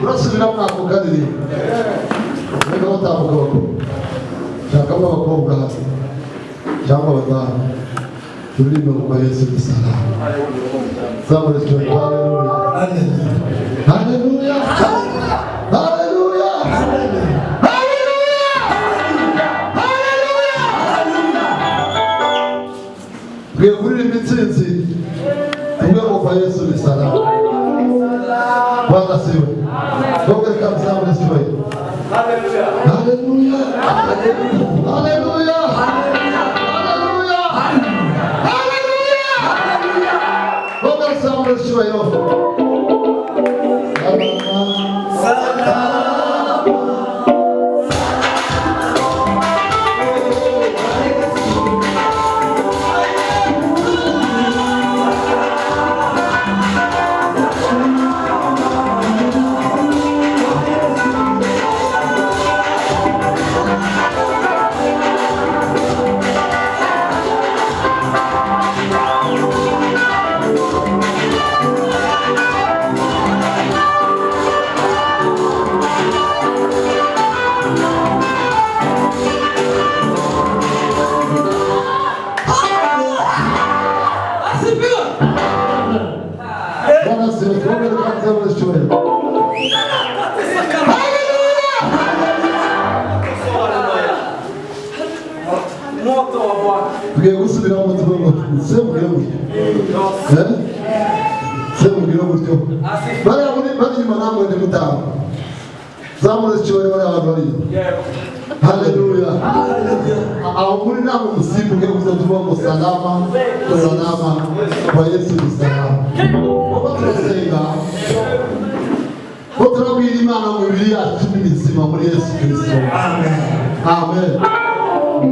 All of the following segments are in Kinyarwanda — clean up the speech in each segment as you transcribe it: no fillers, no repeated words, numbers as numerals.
urasubira mwako kadiri reka batambuka bakobwa shaka abakobwa cyangwa abadamu turirimba kwa Yesu Kristo zamure twe haleluya haleluya haleluya Bwe kuri mitsinzi tubwe kwa Yesu Kristo Bwana siwe Bwana kabisa Bwana siwe haleluya haleluya haleluya haleluya haleluya Bwana sawa siwe yo Porque eu subir ao outro mundo, sempre grande. Sempre grande. Vai de maná muito mutar. Vamos chorar para a glória. Aleluia. Aumuri na msimu porque usa tuwa salama, salama kwa Yesu salama. Vamos trocar. Outra birima na Bíblia tumizima muri Yesu Kristo. Amen.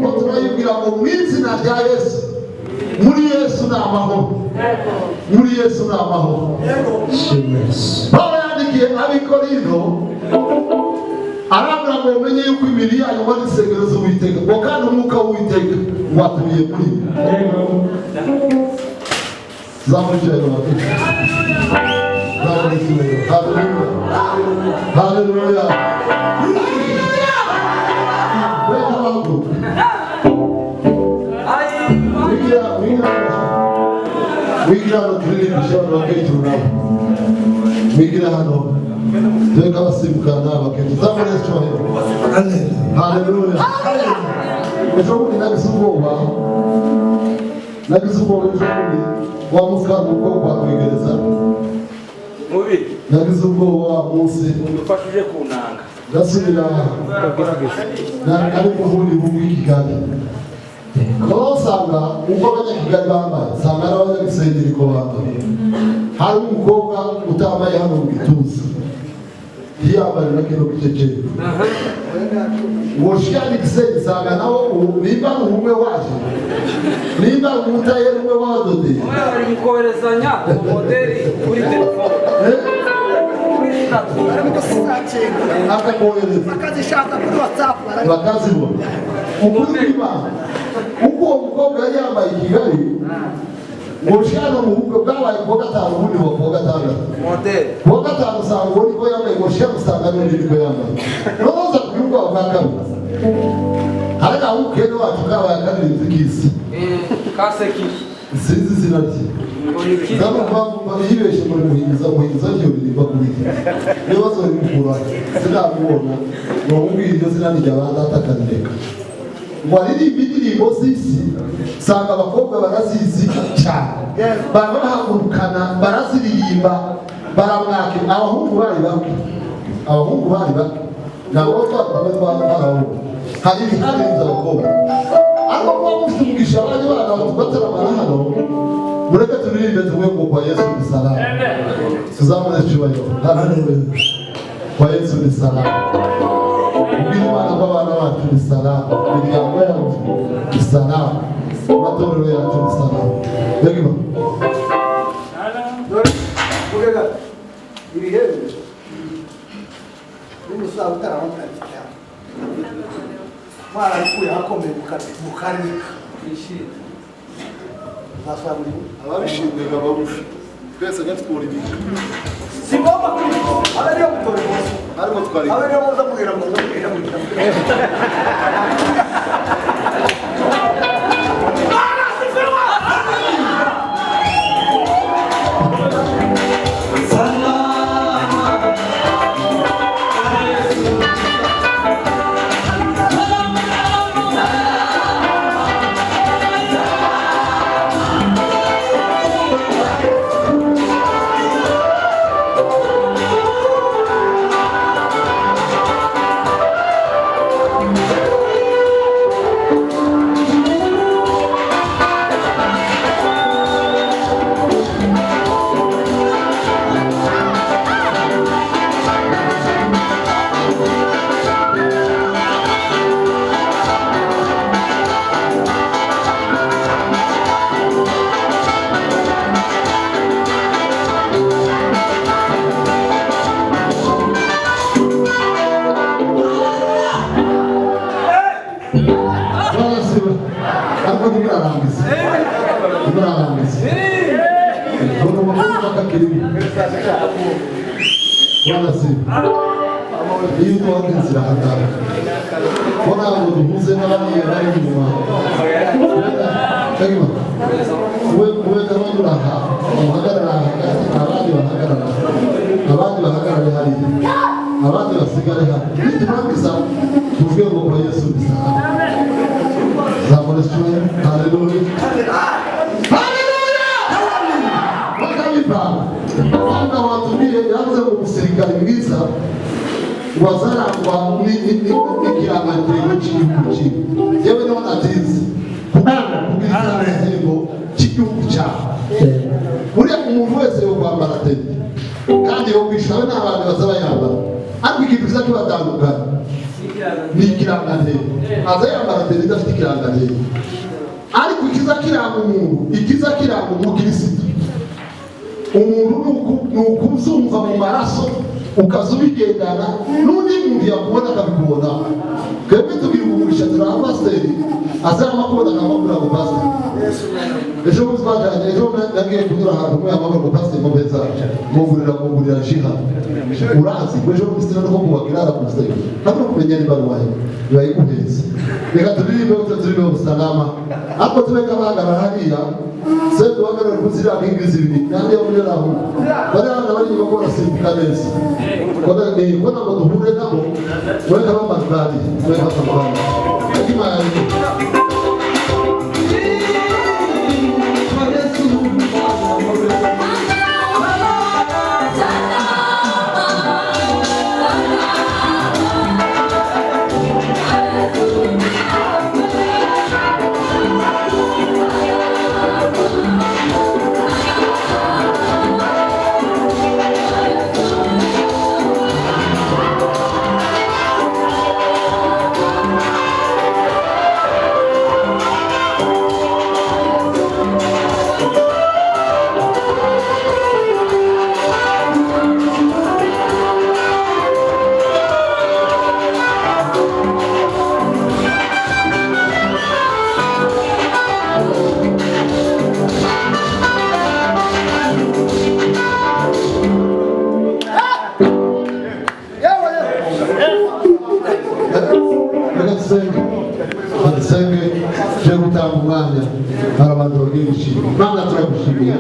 Outra yibira mu minsi na ya Yesu. Muri Yesu na amahoro. Muri Yesu na amahoro. Paulo yandikiye abikorinto arabura ngo umenye yuko imibiri yayo bari insengero z'Uwiteka ngo kandi umwuka w'Uwiteka watuye muri zamujyana Hallelujah. Wigira no turi bishobora bakayituna. Wigira hano. Tweka basimukana bakayituna. Zamure cyo. Hallelujah. Ejo nagisubwa wa musika uko kwakwegereza. Mubi. Nagisubwa munsi. Ndufashije kunanga. Gasubira na ari kuhuri bw'ikigani. Kosanga uko abanyakigani bambaye sanga n'abanyagisengeri ko bambaye. Hari umukobwa utambaye hano mu gituza. Yambaye na kino kiceceke. Woshikani kisenge sanga nawo nimba umwe waje. Nimba umutaye umwe wadode. Oya ari mukoherezanya modeli kuri telefone. Akakohereza akazishaka kuri WhatsApp bakazibona ukuri kw'Imana uko umukobwa yambaye Kigali ngoshano mu bukwe bwabaye kuwa gatanu ubundi kuwa gatandatu modeli kuwa gatanu usanga uwo niko yambaye ngoshano usanga n'undi niko yambaye noza kuyumva bwa kabiri hari aho ukene wacu kabaye kabiri zikisi kaseki sinzi zinati Zama kwa hibeshe muri muhinza ryo riba kubiti. Niba zo bimukura sinabona no ubwiryo sinanijya batakanireka. Wariri ibidirimbo sisi sanga abakobwa barazizi cyane. Barahagurukana baraziririmba baramwake abahungu bari bamwe. Abahungu bari bamwe. Nabo twatwara hari ibiharinza abakobwa. Ariko kwa mushumugisha abanye bana bataramana hano. Mureke turirimbe tuwe kwa Yesu ni salama. Tuzamure cyubahiro. Haleluya. Kwa Yesu ni salama. Ubwimana bw'abana bacu ni salama. Imiryango yacu ni salama. Amatorero yacu ni salama. Yego. Mugega ibihebe n'umusaza utaramuka cyane mara kuya hakomeye mukanika ishira basaburi Ababishimira babushi. Twese gatwura ibintu. Sigomba kuri abari yo gutora ntabwo twari abe niyo muza kugira ngo mubwire iyo utoka inzira hatari bona ngo duhuze n'abandi bari inyuma we kabandura uhagarara hagati abandi bahagarare hariya abandi basigare hano niturangiza tuvuge ngo kwa Yesu bisaba zamura ishuri haleluya Wanga watumie yanze umusirikali mwiza wazarangwa n'ikirangantego cy'igihugu cyiwe yewe niho natinze kubwiriza intego cy'igihugu cyawe uriya umuntu wese yo kwambara tente kandi yo kwishyura n'abantu bazaba yambara ariko ikintu kiza kibatandukana ni ikirangantego aza yambara tente idafite ikirangantego ariko ikiza kiranga umuntu ikiza kiranga umukirisitu umuntu nukuzumva mu maraso ukazubigendana n'undi muntu yakubona akabikubona twebwe tugira umugisha turaha pasiteri azama kubona akamagura ngo pasiteri ejo bundi twajyanye ejo nagiye kunyura ahantu muri amaguru ngo pasiteri mubeza mugurira jiha urazi ejo bundi sinari ko kubabwira arapasiteri ntabwo kumenya niba arwaye bibayiguheza reka turirimbe turirimbe ubusalama ariko tubeka bahagarara hariya setu bagarura kuzira nkingi zibiri nandi yo muri raho bari hano bari nyuma ko basimbuka neza kona ngo duhure nabo weka bamagari weka bamagari akimaya Mana turagushimiye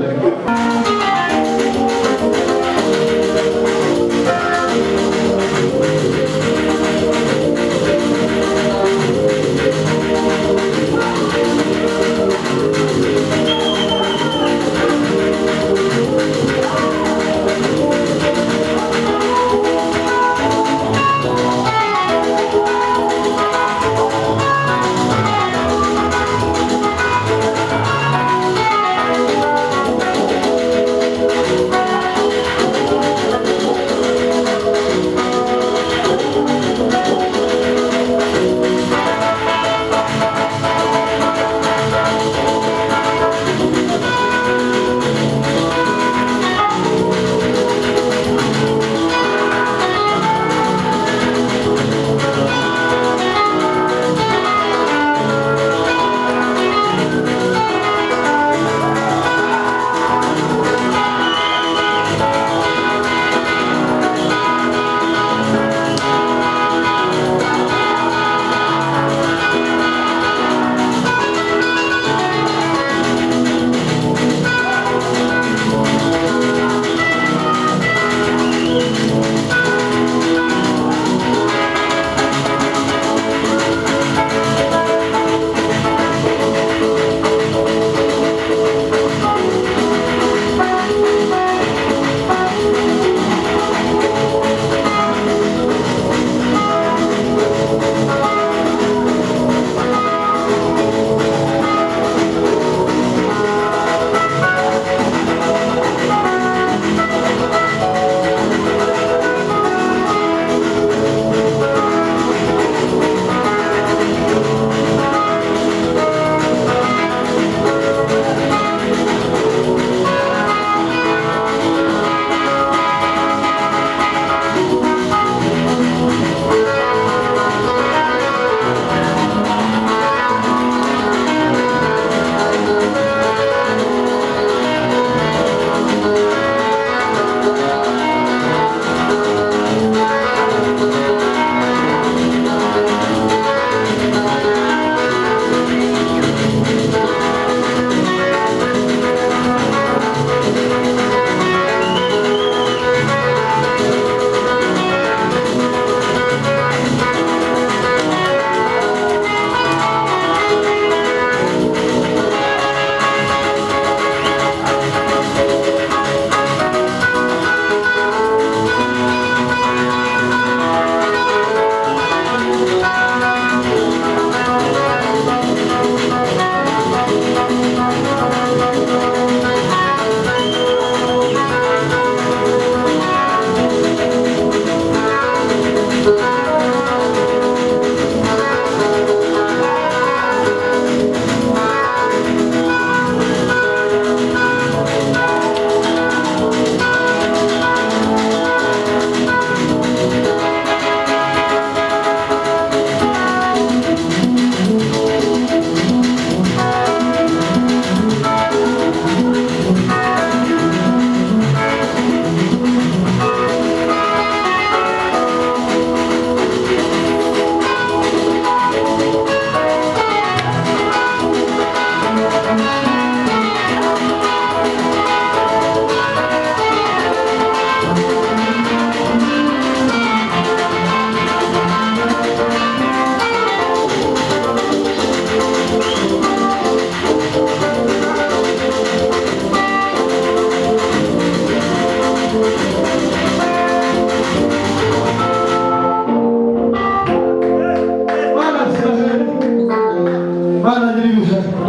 kivuga